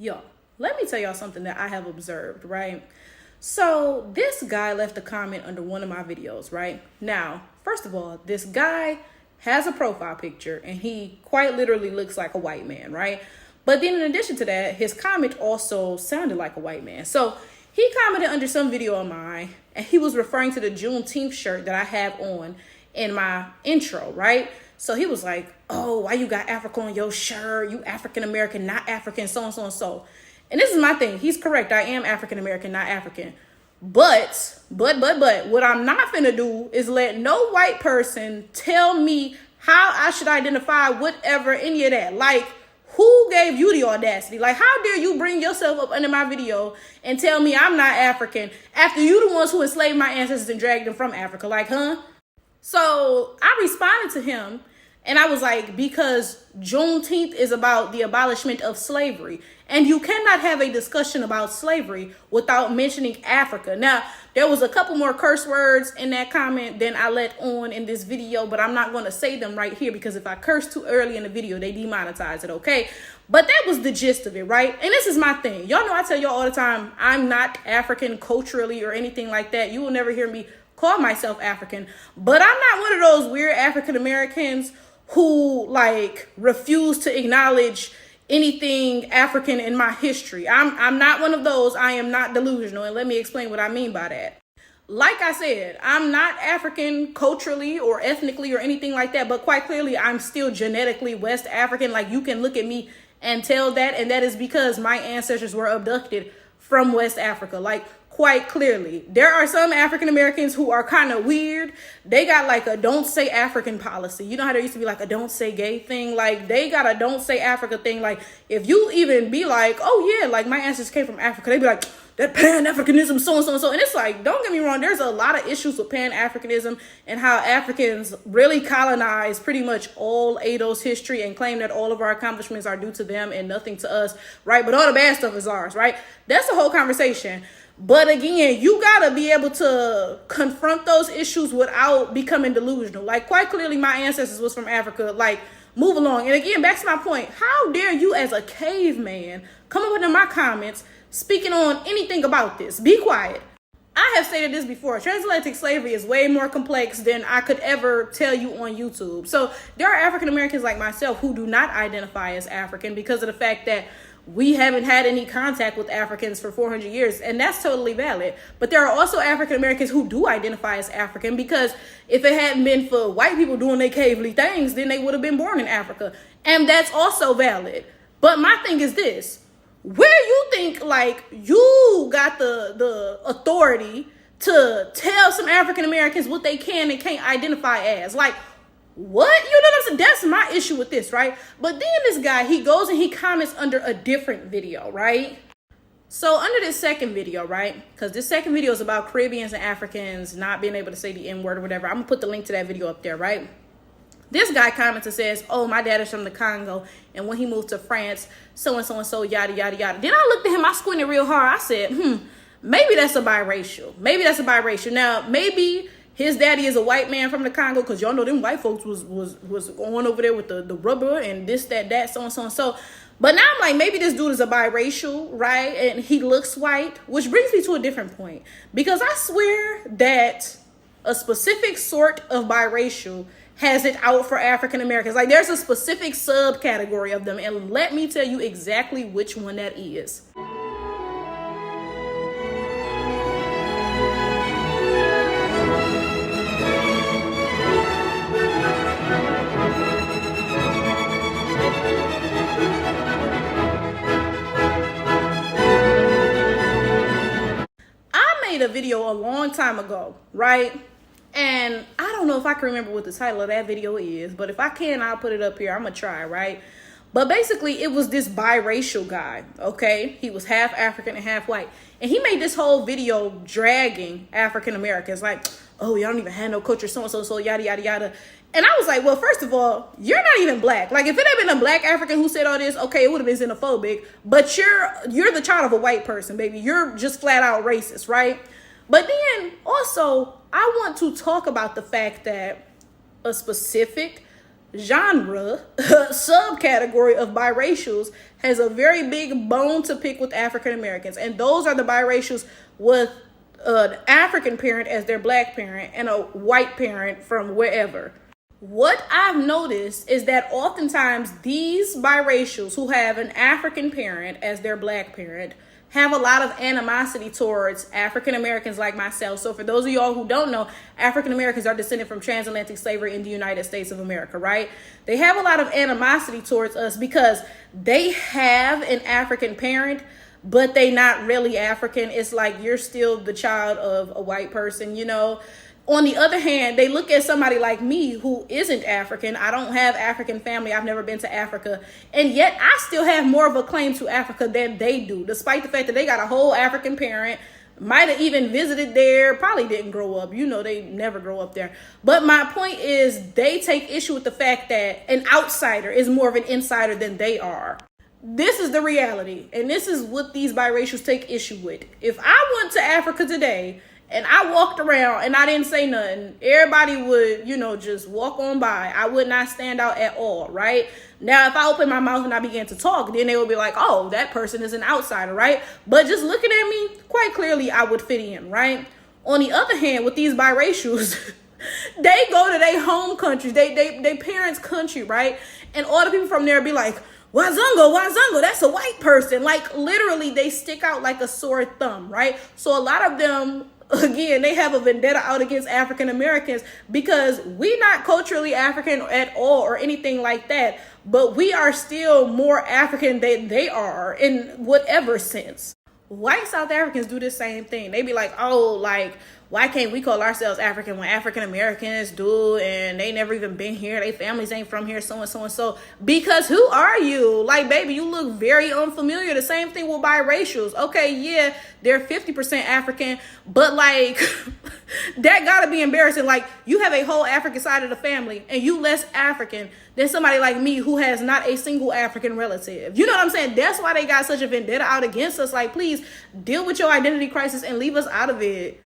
Yo, let me tell y'all something that I have observed, right? So this guy left a comment under one of my videos, right? Now, first of all, this guy has a profile picture and he quite literally looks like a white man, right? But then in addition to that, his comment also sounded like a white man. So he commented under some video of mine and he was referring to the Juneteenth shirt that I have on in my intro, right? So he was like, oh, why you got Africa on your shirt? You African-American, not African, so and so and so. And this is my thing. He's correct. I am African-American, not African. But, what I'm not finna do is let no white person tell me how I should identify whatever, any of that. Like, who gave you the audacity? Like, how dare you bring yourself up under my video and tell me I'm not African after you the ones who enslaved my ancestors and dragged them from Africa? Like, huh? So I responded to him and I was like, because Juneteenth is about the abolishment of slavery. And you cannot have a discussion about slavery without mentioning Africa. Now, there was a couple more curse words in that comment than I let on in this video, but I'm not going to say them right here because if I curse too early in the video, they demonetize it, okay? But that was the gist of it, right? And this is my thing. Y'all know I tell y'all all the time, I'm not African culturally or anything like that. You will never hear me call myself African, but I'm not one of those weird African Americans who like refuse to acknowledge anything African in my history. I'm not one of those. I am not delusional, and let me explain what I mean by that. Like I said, I'm not African culturally or ethnically or anything like that, but quite clearly I'm still genetically West African. Like you can look at me and tell that, and that is because my ancestors were abducted from West Africa. Like quite clearly. There are some African Americans who are kind of weird. They got like a don't say African policy. You know how there used to be like a don't say gay thing? Like they got a don't say Africa thing. Like if you even be like, oh yeah, like my ancestors came from Africa, they be like, that Pan-Africanism, so and so and so. And it's like, don't get me wrong, there's a lot of issues with Pan-Africanism and how Africans really colonized pretty much all ADO's history and claim that all of our accomplishments are due to them and nothing to us, right? But all the bad stuff is ours, right? That's a whole conversation. But again, you gotta be able to confront those issues without becoming delusional. Like quite clearly my ancestors was from Africa. Like move along. And again, back to my point, how dare you as a caveman come up into my comments speaking on anything about this? Be quiet. I have stated this before. Transatlantic slavery is way more complex than I could ever tell you on YouTube. So there are African Americans like myself who do not identify as African because of the fact that we haven't had any contact with Africans for 400 years, and that's totally valid. But there are also African Americans who do identify as African because if it hadn't been for white people doing their cavely things, then they would have been born in Africa. And that's also valid. But my thing is this. Where you think like you got the authority to tell some African Americans what they can and can't identify as? Like, what? You know what I'm saying? That's my issue with this, right? But then this guy, he goes and he comments under a different video, right? So under this second video, right? Because this second video is about Caribbeans and Africans not being able to say the N-word or whatever. I'm going to put the link to that video up there, right? This guy comments and says, oh, my dad is from the Congo, and when he moved to France, so-and-so and so, yada, yada, yada. Then I looked at him, I squinted real hard. I said, maybe that's a biracial. Maybe that's a biracial. Now, maybe his daddy is a white man from the Congo, because y'all know them white folks was going over there with the rubber and this, that, so and so and so. But now I'm like, maybe this dude is a biracial, right? And he looks white, which brings me to a different point. Because I swear that a specific sort of biracial has it out for African Americans. Like there's a specific subcategory of them. And let me tell you exactly which one that is. A video a long time ago, right? And I don't know if I can remember what the title of that video is, but if I can, I'll put it up here. I'm gonna try, right? But basically it was this biracial guy, okay? He was half African and half white, and he made this whole video dragging African Americans like, oh, y'all don't even have no culture, so yada yada yada. And I was like, well, first of all, you're not even black. Like, if it had been a black African who said all this, okay, it would have been xenophobic. But you're the child of a white person, baby. You're just flat out racist, right? But then also, I want to talk about the fact that a specific genre, subcategory of biracials has a very big bone to pick with African Americans. And those are the biracials with an African parent as their black parent and a white parent from wherever. What I've noticed is that oftentimes these biracials who have an African parent as their black parent have a lot of animosity towards African Americans like myself. So for those of y'all who don't know, African Americans are descended from transatlantic slavery in the United States of America, right? They have a lot of animosity towards us because they have an African parent, but they not really African. It's like you're still the child of a white person, you know? On the other hand, they look at somebody like me who isn't African. I don't have African family. I've never been to Africa. And yet I still have more of a claim to Africa than they do, despite the fact that they got a whole African parent, might have even visited there, probably didn't grow up. You know, they never grow up there. But my point is they take issue with the fact that an outsider is more of an insider than they are. This is the reality. And this is what these biracials take issue with. If I went to Africa today and I walked around and I didn't say nothing, everybody would, you know, just walk on by. I would not stand out at all, right? Now, if I open my mouth and I began to talk, then they would be like, oh, that person is an outsider, right? But just looking at me, quite clearly, I would fit in, right? On the other hand, with these biracials, they go to their home countries, they parents' country, right? And all the people from there be like, Wazungo, that's a white person. Like, literally, they stick out like a sore thumb, right? So a lot of them, again, they have a vendetta out against African Americans because we not culturally African at all or anything like that, but we are still more African than they are in whatever sense. White South Africans do the same thing. They be like, oh, like, why can't we call ourselves African when African Americans do and they never even been here, they families ain't from here, so and so and so. Because who are you? Like, baby, you look very unfamiliar. The same thing with biracials. Okay, yeah, they're 50% African, but like that gotta be embarrassing. Like, you have a whole African side of the family and you less African than somebody like me who has not a single African relative. You know what I'm saying? That's why they got such a vendetta out against us. Like, please deal with your identity crisis and leave us out of it.